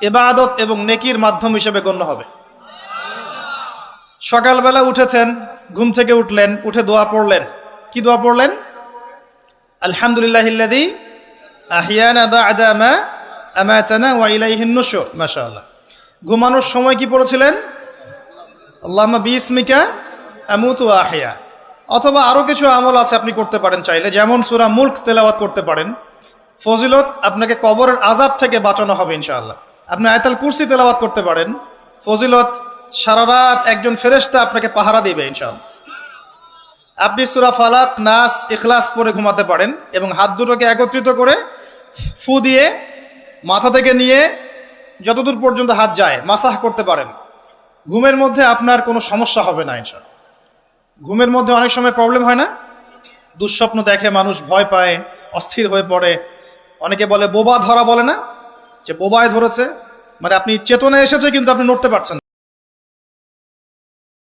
ইবাদত এবং নেকির মাধ্যম হিসেবে গণ্য হবে। সকালবেলা উঠেছেন, ঘুম থেকে উঠলেন, উঠে দোয়া পড়লেন। কি দোয়া পড়লেন? আলহামদুলিল্লাহিল্লাযী আহিয়ানা বা'দা মা আমাতানা ওয়া ইলাইহিন নুশুর। মাশাআল্লাহ। ঘুমানোর সময় কি পড়েছিলেন? আল্লাহুম্মা বিইসমিকা আমুতু ওয়া আহইয়া। অথবা আরো কিছু আমল আছে আপনি করতে পারেন চাইলে, যেমন সূরা মুলক তেলাওয়াত করতে পারেন। ফজিলত, আপনাকে কবরের আযাব থেকে বাঁচানো হবে ইনশাআল্লাহ। আপনি আয়াতুল কুরসি তেলাওয়াত করতে পারেন। ফজিলত, সারা রাত একজন ফেরেশতা আপনাকে পাহারা দিবে ইনশাআল্লাহ। আপনি সূরা ফালাক, নাস, ইখলাস পড়ে ঘুমাতে পারেন এবং হাত দুটোকে একত্রিত করে ফু দিয়ে মাথা থেকে নিয়ে যতদূর পর্যন্ত হাত যায় মাসাহ করতে পারেন। ঘুমের মধ্যে আপনার কোনো সমস্যা হবে না ইনশাআল্লাহ। ঘুমের মধ্যে অনেক সময় প্রবলেম হয় না? দুঃস্বপ্ন দেখে মানুষ, ভয় পায়, অস্থির হয়ে পড়ে। অনেকে বলে বোবা ধরা, বলে না যে বোবায় ধরেছে, মানে আপনি চেতনা এসেছে কিন্তু আপনি নড়তে পারছেন না।